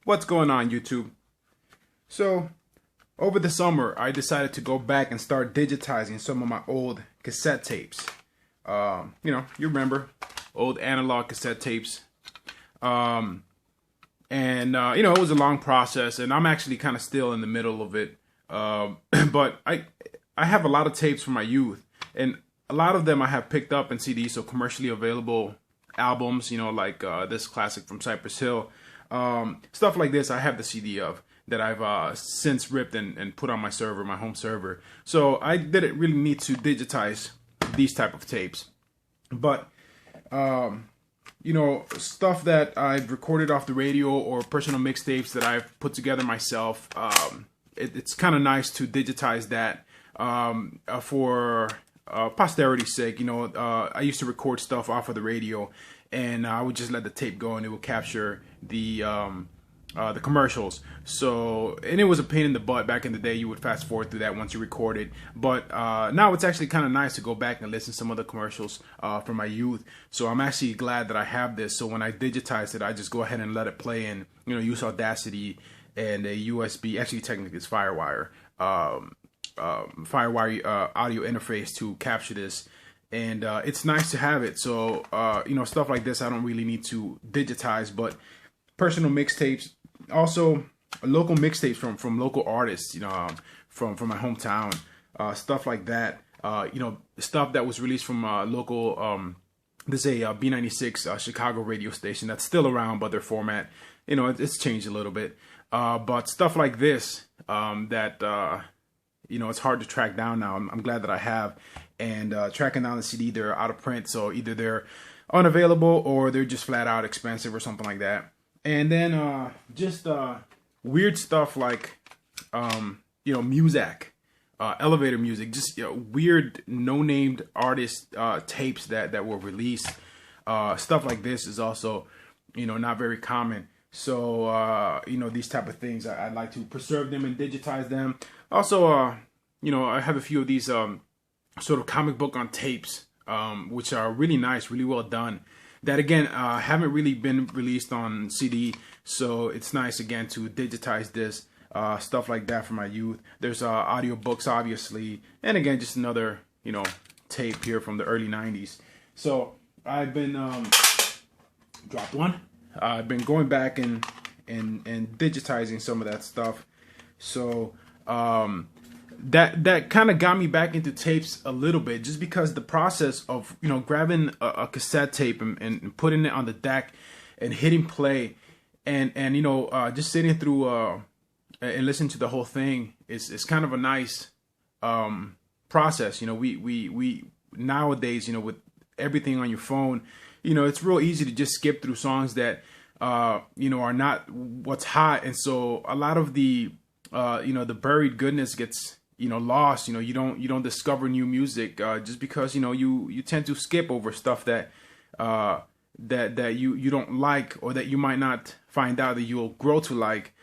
What's going on, YouTube? So, over the summer, I decided to go back and start digitizing some of my old cassette tapes. You remember old analog cassette tapes. It was a long process, and I'm actually kind of still in the middle of it. But I have a lot of tapes from my youth, and a lot of them I have picked up in CDs, so commercially available albums, like this classic from Cypress Hill. Stuff like this I have the CD of that I've since ripped and put on my server, my home server. So I didn't really need to digitize these type of tapes. But, stuff that I've recorded off the radio or personal mixtapes that I've put together myself, it's kind of nice to digitize that for posterity's sake. I used to record stuff off of the radio, and I would just let the tape go, and it would capture the commercials. So, and it was a pain in the butt back in the day. You would fast forward through that once you recorded. But now it's actually kind of nice to go back and listen to some of the commercials from my youth. So I'm actually glad that I have this. So when I digitize it, I just go ahead and let it play and use Audacity and a USB. Actually, technically, it's FireWire. FireWire audio interface to capture this. And it's nice to have it. So, stuff like this I don't really need to digitize, but personal mixtapes, also local mixtapes from local artists, from my hometown, stuff like that. Stuff that was released from local, this is a B96 Chicago radio station that's still around, but their format, it's changed a little bit. But stuff like this, it's hard to track down now. I'm glad that I have. And tracking down the CD, they're out of print, so either they're unavailable or they're just flat out expensive or something like that. And then just weird stuff like Muzak, elevator music, just weird no-named artist tapes that were released. Stuff like this is also not very common. So these type of things, I'd like to preserve them and digitize them. Also, I have a few of these sort of comic book on tapes, which are really nice, really well done. That again haven't really been released on CD, so it's nice again to digitize this stuff like that from my youth. There's audio books, obviously, and again just another tape here from the early '90s. So I've been dropped one. I've been going back and digitizing some of that stuff. So that kind of got me back into tapes a little bit, just because the process of grabbing a cassette tape and putting it on the deck and hitting play and just sitting through and listening to the whole thing is kind of a nice process. We nowadays with everything on your phone, it's real easy to just skip through songs that are not what's hot, and so a lot of the the buried goodness gets lost. You don't discover new music just because you tend to skip over stuff that you don't like, or that you might not find out that you'll grow to like,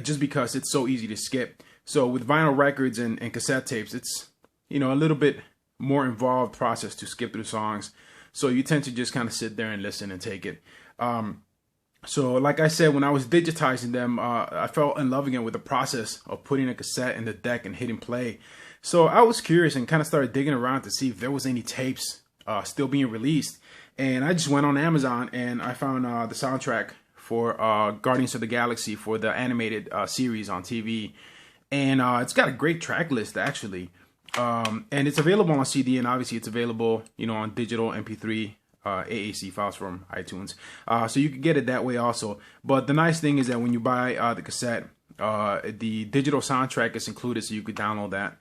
just because it's so easy to skip. So with vinyl records and cassette tapes, it's a little bit more involved process to skip through songs. So you tend to just kind of sit there and listen and take it. So like I said, when I was digitizing them, I fell in love again with the process of putting a cassette in the deck and hitting play. So I was curious and kind of started digging around to see if there was any tapes still being released. And I just went on Amazon and I found the soundtrack for Guardians of the Galaxy, for the animated series on TV. And it's got a great track list, actually. And it's available on CD, and obviously it's available, on digital MP3. AAC files from iTunes, so you can get it that way also. But the nice thing is that when you buy the cassette, the digital soundtrack is included, so you could download that.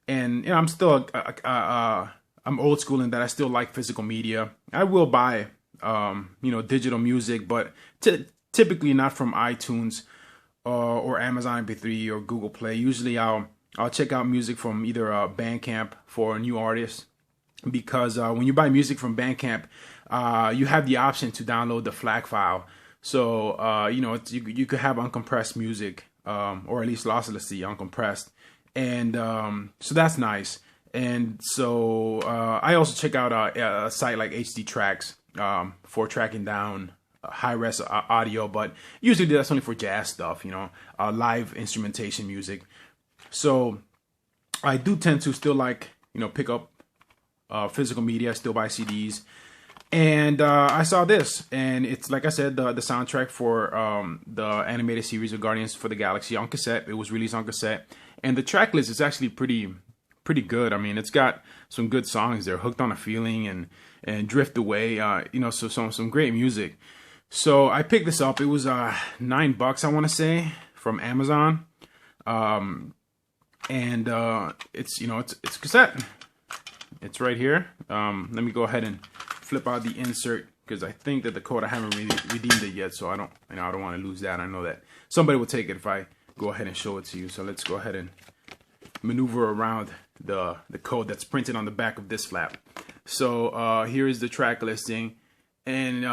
And I'm still I'm old school in that I still like physical media. I will buy digital music, but typically not from iTunes or Amazon MP3 or Google Play. Usually I'll check out music from either Bandcamp for a new artist. Because when you buy music from Bandcamp, you have the option to download the FLAC file. So, you could have uncompressed music, or at least losslessly uncompressed. And so that's nice. And so I also check out a site like HD Tracks for tracking down high-res audio, but usually that's only for jazz stuff, live instrumentation music. So I do tend to still like, pick up physical media, still buy CDs. And I saw this, and it's, like I said, the soundtrack for the animated series of Guardians for the Galaxy on cassette. It was released on cassette, and the track list is actually pretty good. I mean, it's got some good songs there, Hooked on a Feeling and Drift Away, so some great music. So I picked this up. It was $9, I want to say, from Amazon. And it's it's cassette. It's right here. Let me go ahead and flip out the insert, because I think that the code, I haven't really redeemed it yet, so I don't want to lose that. I know that somebody will take it if I go ahead and show it to you. So let's go ahead and maneuver around the code that's printed on the back of this flap. So here is the track listing, and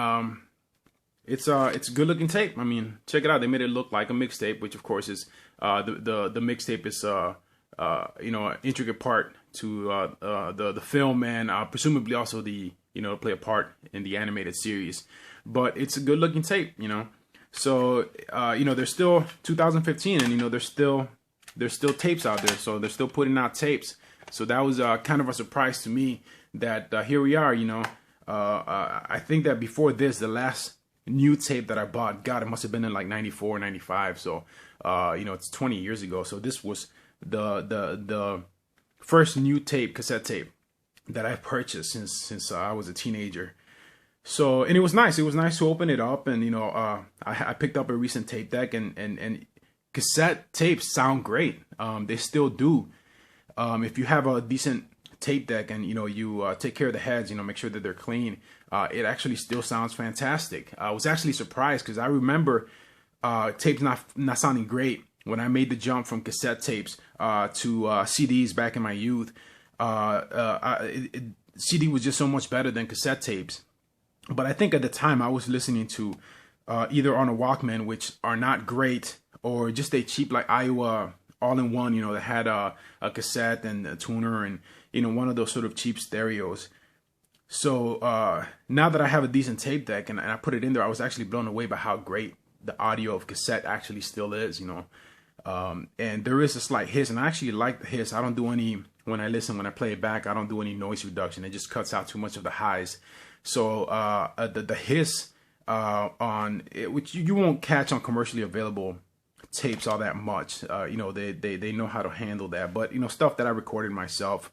it's a good looking tape. I mean, check it out. They made it look like a mixtape, which of course is the mixtape is an intricate part to the film, and presumably also the play a part in the animated series. But it's a good looking tape, So there's still 2015, and there's still tapes out there, so they're still putting out tapes. So that was kind of a surprise to me that here we are. I think that before this, the last new tape that I bought, God, it must have been in like 94, 95. So it's 20 years ago. So this was the first new cassette tape that I purchased since I was a teenager. So, and it was nice. It was nice to open it up, and I picked up a recent tape deck, and cassette tapes sound great. They still do. If you have a decent tape deck and you take care of the heads, make sure that they're clean, it actually still sounds fantastic. I was actually surprised, because I remember tapes not sounding great when I made the jump from cassette tapes to CDs back in my youth. CD was just so much better than cassette tapes. But I think at the time I was listening to either on a Walkman, which are not great, or just a cheap like Iowa all-in-one, that had a cassette and a tuner and one of those sort of cheap stereos. So now that I have a decent tape deck and I put it in there, I was actually blown away by how great the audio of cassette actually still is. And there is a slight hiss, and I actually like the hiss. I don't do any, when I play it back, I don't do any noise reduction. It just cuts out too much of the highs. So the hiss on it, which you won't catch on commercially available tapes all that much. They know how to handle that. But stuff that I recorded myself,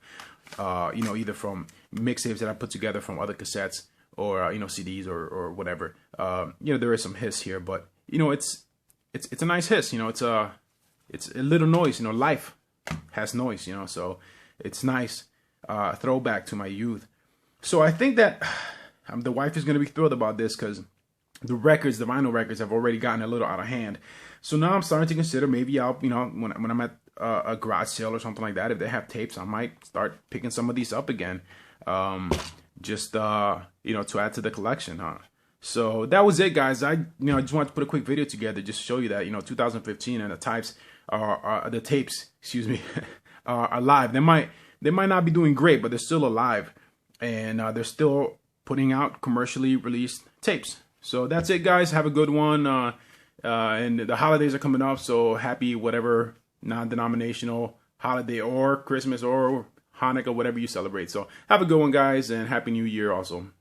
either from mixtapes that I put together from other cassettes or CDs or whatever. There is some hiss here, but it's a nice hiss. It's a little noise. Life has noise. So it's nice. Throwback to my youth. So I think that the wife is going to be thrilled about this, because the vinyl records have already gotten a little out of hand. So now I'm starting to consider, maybe I'll, when I'm at a garage sale or something like that, if they have tapes, I might start picking some of these up again. Just to add to the collection, huh? So that was it, guys. I just wanted to put a quick video together just to show you that 2015 and the tapes, excuse me, are alive. They might not be doing great, but they're still alive, and they're still putting out commercially released tapes. So that's it, guys. Have a good one. And the holidays are coming up, so happy whatever non-denominational holiday or Christmas or Hanukkah, whatever you celebrate. So have a good one, guys, and Happy New Year also.